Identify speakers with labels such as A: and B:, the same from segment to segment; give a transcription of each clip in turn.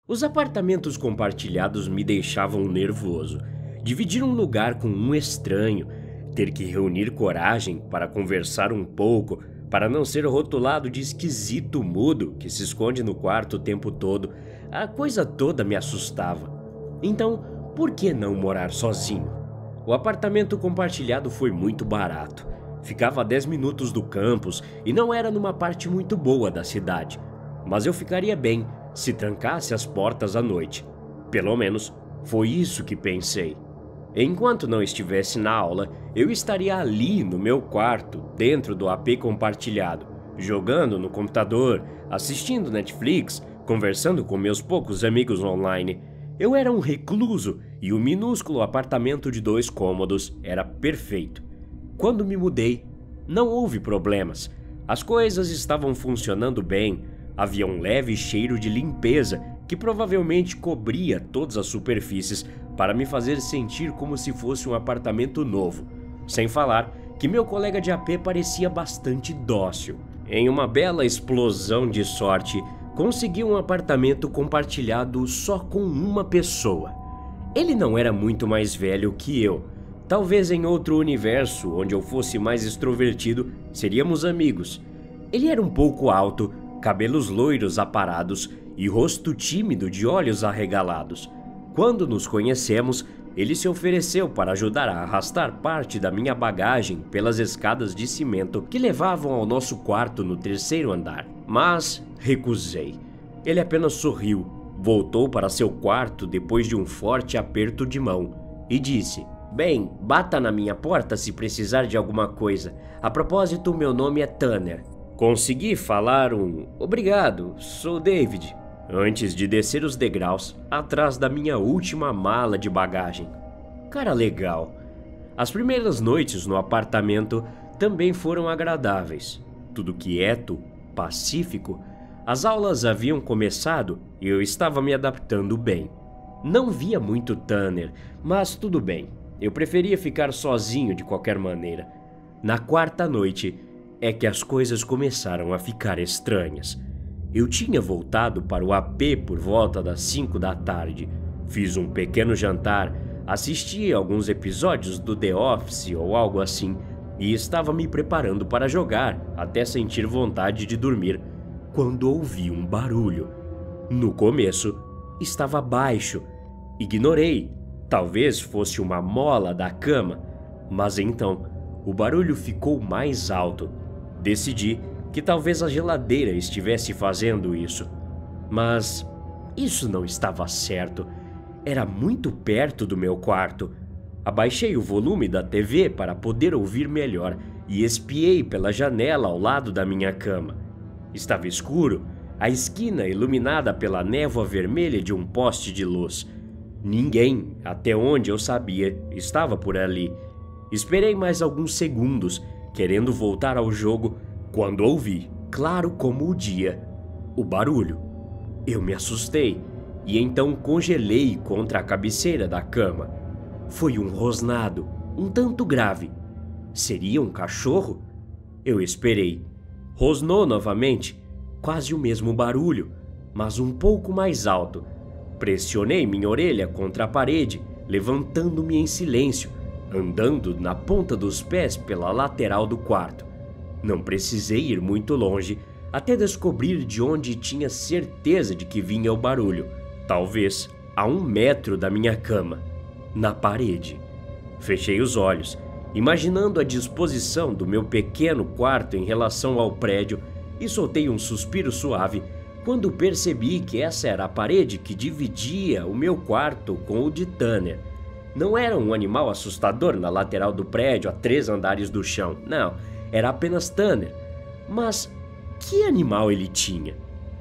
A: Os apartamentos compartilhados me deixavam nervoso. Dividir um lugar com um estranho, ter que reunir coragem para conversar um pouco, para não ser rotulado de esquisito mudo que se esconde no quarto o tempo todo, a coisa toda me assustava. Então, por que não morar sozinho? O apartamento compartilhado foi muito barato. Ficava a 10 minutos do campus e não era numa parte muito boa da cidade. Mas eu ficaria bem se trancasse as portas à noite. Pelo menos, foi isso que pensei. Enquanto não estivesse na aula, eu estaria ali no meu quarto, dentro do AP compartilhado, jogando no computador, assistindo Netflix, conversando com meus poucos amigos online. Eu era um recluso e o minúsculo apartamento de 2 cômodos era perfeito. Quando me mudei, não houve problemas. As coisas estavam funcionando bem. Havia um leve cheiro de limpeza que provavelmente cobria todas as superfícies para me fazer sentir como se fosse um apartamento novo. Sem falar que meu colega de AP parecia bastante dócil. Em uma bela explosão de sorte, consegui um apartamento compartilhado só com uma pessoa. Ele não era muito mais velho que eu. Talvez em outro universo, onde eu fosse mais extrovertido, seríamos amigos. Ele era um pouco alto, cabelos loiros aparados e rosto tímido de olhos arregalados. Quando nos conhecemos, ele se ofereceu para ajudar a arrastar parte da minha bagagem pelas escadas de cimento que levavam ao nosso quarto no 3º andar. Mas recusei. Ele apenas sorriu, voltou para seu quarto depois de um forte aperto de mão e disse: "Bem, bata na minha porta se precisar de alguma coisa. A propósito, meu nome é Tanner." Consegui falar um "Obrigado, sou David" antes de descer os degraus atrás da minha última mala de bagagem. Cara legal. As primeiras noites no apartamento também foram agradáveis. Tudo quieto, pacífico. As aulas haviam começado e eu estava me adaptando bem. Não via muito Tanner, mas tudo bem. Eu preferia ficar sozinho de qualquer maneira. Na 4ª noite é que as coisas começaram a ficar estranhas. Eu tinha voltado para o AP por volta das 5 da tarde. Fiz um pequeno jantar, assisti a alguns episódios do The Office ou algo assim e estava me preparando para jogar até sentir vontade de dormir, quando ouvi um barulho. No começo, estava baixo. Ignorei. Talvez fosse uma mola da cama, mas então o barulho ficou mais alto. Decidi que talvez a geladeira estivesse fazendo isso. Mas isso não estava certo. Era muito perto do meu quarto. Abaixei o volume da TV para poder ouvir melhor e espiei pela janela ao lado da minha cama. Estava escuro, a esquina iluminada pela névoa vermelha de um poste de luz. Ninguém, até onde eu sabia, estava por ali. Esperei mais alguns segundos, querendo voltar ao jogo, quando ouvi, claro como o dia, o barulho. Eu me assustei e então congelei contra a cabeceira da cama. Foi um rosnado, um tanto grave. Seria um cachorro? Eu esperei. Rosnou novamente, quase o mesmo barulho, mas um pouco mais alto. Pressionei minha orelha contra a parede, levantando-me em silêncio, andando na ponta dos pés pela lateral do quarto. Não precisei ir muito longe até descobrir de onde tinha certeza de que vinha o barulho. Talvez a 1 metro da minha cama, na parede. Fechei os olhos, imaginando a disposição do meu pequeno quarto em relação ao prédio, e soltei um suspiro suave quando percebi que essa era a parede que dividia o meu quarto com o de Tanner. Não era um animal assustador na lateral do prédio a 3 andares do chão, não, era apenas Tanner. Mas que animal ele tinha?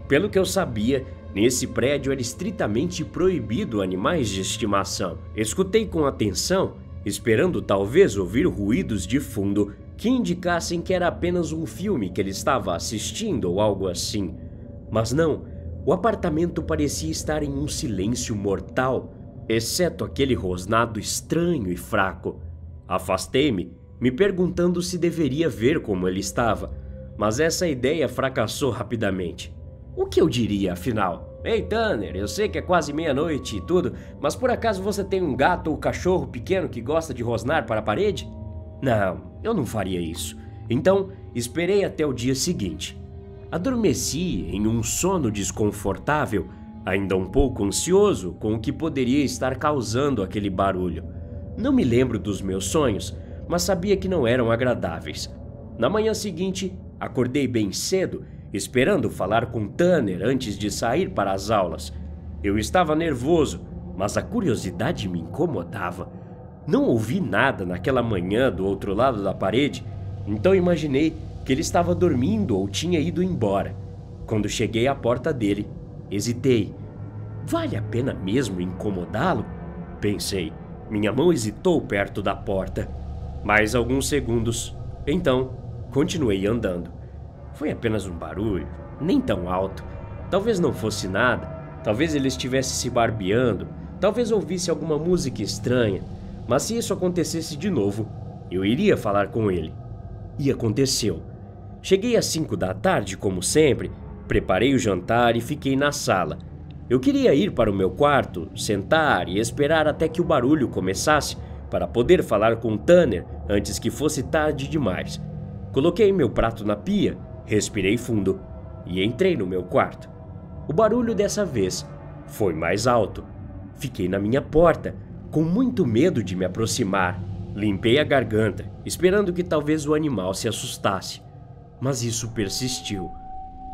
A: Pelo que eu sabia, nesse prédio era estritamente proibido animais de estimação. Escutei com atenção, esperando talvez ouvir ruídos de fundo que indicassem que era apenas um filme que ele estava assistindo ou algo assim. Mas não, o apartamento parecia estar em um silêncio mortal, exceto aquele rosnado estranho e fraco. Afastei-me, me perguntando se deveria ver como ele estava, mas essa ideia fracassou rapidamente. O que eu diria, afinal? Ei, Tanner, eu sei que é quase meia-noite e tudo, mas por acaso você tem um gato ou cachorro pequeno que gosta de rosnar para a parede? Não, eu não faria isso. Então, esperei até o dia seguinte. Adormeci em um sono desconfortável, ainda um pouco ansioso com o que poderia estar causando aquele barulho. Não me lembro dos meus sonhos, mas sabia que não eram agradáveis. Na manhã seguinte, acordei bem cedo, esperando falar com Tanner antes de sair para as aulas. Eu estava nervoso, mas a curiosidade me incomodava. Não ouvi nada naquela manhã do outro lado da parede, então imaginei que ele estava dormindo ou tinha ido embora. Quando cheguei à porta dele, hesitei. Vale a pena mesmo incomodá-lo? Pensei. Minha mão hesitou perto da porta. Mais alguns segundos. Então, continuei andando. Foi apenas um barulho, nem tão alto. Talvez não fosse nada. Talvez ele estivesse se barbeando. Talvez ouvisse alguma música estranha. Mas se isso acontecesse de novo, eu iria falar com ele. E aconteceu. Cheguei às 5 da tarde, como sempre, preparei o jantar e fiquei na sala. Eu queria ir para o meu quarto, sentar e esperar até que o barulho começasse para poder falar com Tanner antes que fosse tarde demais. Coloquei meu prato na pia, respirei fundo e entrei no meu quarto. O barulho dessa vez foi mais alto. Fiquei na minha porta, com muito medo de me aproximar. Limpei a garganta, esperando que talvez o animal se assustasse. Mas isso persistiu.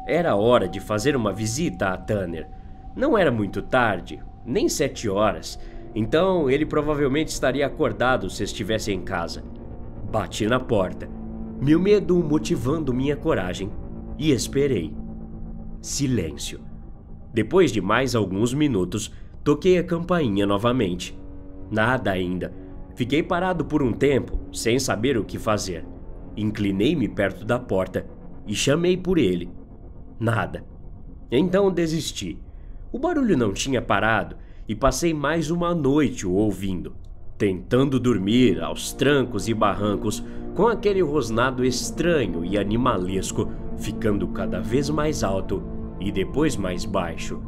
A: Era hora de fazer uma visita a Tanner. Não era muito tarde, nem 7 horas, então ele provavelmente estaria acordado se estivesse em casa. Bati na porta, meu medo motivando minha coragem, e esperei. Silêncio. Depois de mais alguns minutos, toquei a campainha novamente. Nada ainda. Fiquei parado por um tempo, sem saber o que fazer. Inclinei-me perto da porta e chamei por ele. Nada. Então desisti. O barulho não tinha parado e passei mais uma noite o ouvindo, tentando dormir aos trancos e barrancos com aquele rosnado estranho e animalesco ficando cada vez mais alto e depois mais baixo.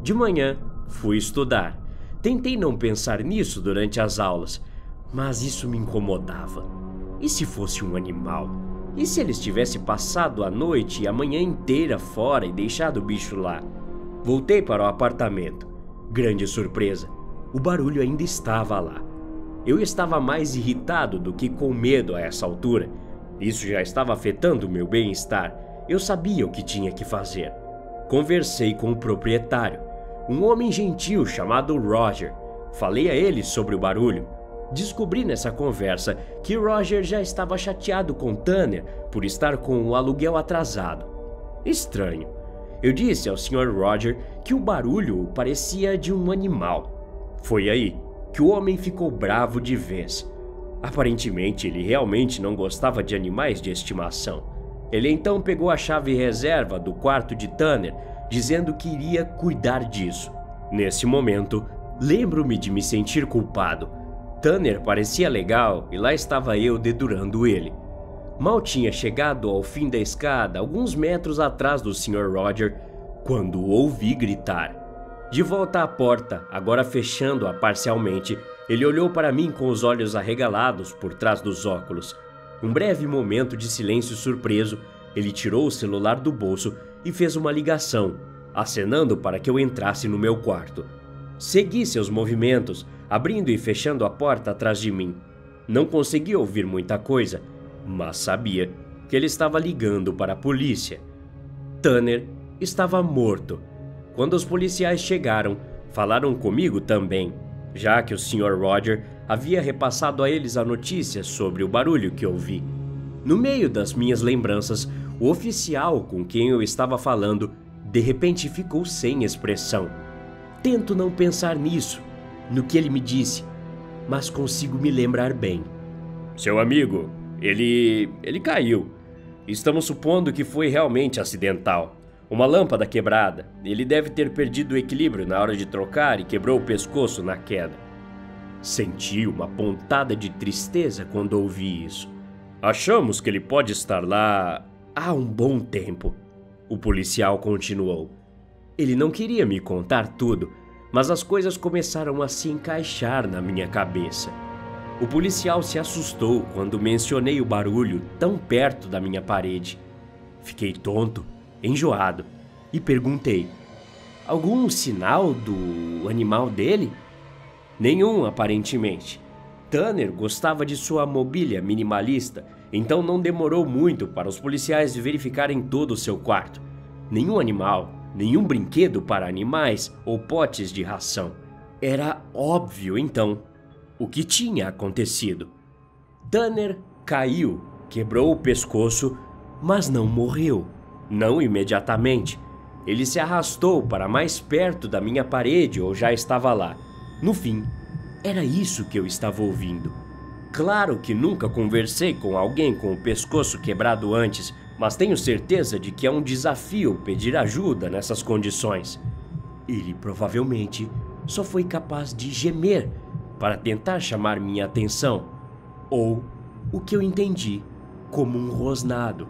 A: De manhã, fui estudar. Tentei não pensar nisso durante as aulas, mas isso me incomodava. E se fosse um animal? E se ele tivesse passado a noite e a manhã inteira fora e deixado o bicho lá? Voltei para o apartamento. Grande surpresa, o barulho ainda estava lá. Eu estava mais irritado do que com medo a essa altura. Isso já estava afetando o meu bem-estar. Eu sabia o que tinha que fazer. Conversei com o proprietário, um homem gentil chamado Roger. Falei a ele sobre o barulho. Descobri nessa conversa que Roger já estava chateado com Tanner por estar com o aluguel atrasado. Estranho. Eu disse ao Sr. Roger que o barulho parecia de um animal. Foi aí que o homem ficou bravo de vez. Aparentemente, ele realmente não gostava de animais de estimação. Ele então pegou a chave reserva do quarto de Tanner, dizendo que iria cuidar disso. Nesse momento, lembro-me de me sentir culpado. Tanner parecia legal e lá estava eu dedurando ele. Mal tinha chegado ao fim da escada, alguns metros atrás do Sr. Roger, quando o ouvi gritar. De volta à porta, agora fechando-a parcialmente, ele olhou para mim com os olhos arregalados por trás dos óculos. Um breve momento de silêncio surpreso, ele tirou o celular do bolso e fez uma ligação, acenando para que eu entrasse no meu quarto. Segui seus movimentos, abrindo e fechando a porta atrás de mim. Não consegui ouvir muita coisa, mas sabia que ele estava ligando para a polícia. Tanner estava morto. Quando os policiais chegaram, falaram comigo também, já que o Sr. Roger havia repassado a eles a notícia sobre o barulho que ouvi. No meio das minhas lembranças, o oficial com quem eu estava falando de repente ficou sem expressão. Tento não pensar nisso, no que ele me disse, mas consigo me lembrar bem. Seu amigo, ele caiu. Estamos supondo que foi realmente acidental. Uma lâmpada quebrada. Ele deve ter perdido o equilíbrio na hora de trocar e quebrou o pescoço na queda. Senti uma pontada de tristeza quando ouvi isso. Achamos que ele pode estar lá há um bom tempo. O policial continuou. Ele não queria me contar tudo, mas as coisas começaram a se encaixar na minha cabeça. O policial se assustou quando mencionei o barulho tão perto da minha parede. Fiquei tonto, enjoado, e perguntei: algum sinal do animal dele? Nenhum, aparentemente. Tanner gostava de sua mobília minimalista, então não demorou muito para os policiais verificarem todo o seu quarto. Nenhum animal, nenhum brinquedo para animais ou potes de ração. Era óbvio, então, o que tinha acontecido. Tanner caiu, quebrou o pescoço, mas não morreu. Não imediatamente. Ele se arrastou para mais perto da minha parede ou já estava lá. No fim, era isso que eu estava ouvindo. Claro que nunca conversei com alguém com o pescoço quebrado antes, mas tenho certeza de que é um desafio pedir ajuda nessas condições. Ele provavelmente só foi capaz de gemer para tentar chamar minha atenção, ou o que eu entendi como um rosnado.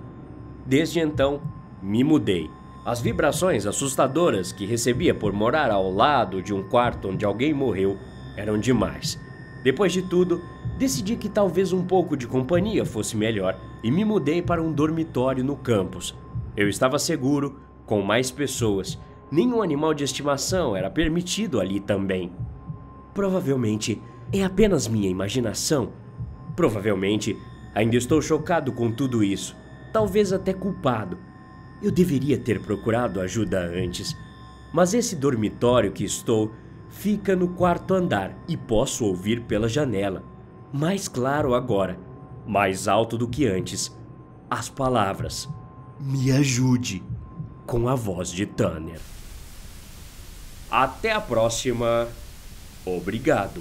A: Desde então, me mudei. As vibrações assustadoras que recebia por morar ao lado de um quarto onde alguém morreu eram demais. Depois de tudo, decidi que talvez um pouco de companhia fosse melhor e me mudei para um dormitório no campus. Eu estava seguro, com mais pessoas. Nenhum animal de estimação era permitido ali também. Provavelmente é apenas minha imaginação. Provavelmente ainda estou chocado com tudo isso, talvez até culpado. Eu deveria ter procurado ajuda antes, mas esse dormitório que estou fica no quarto andar e posso ouvir pela janela. Mais claro agora, mais alto do que antes, as palavras "Me ajude", com a voz de Tanner. Até a próxima. Obrigado.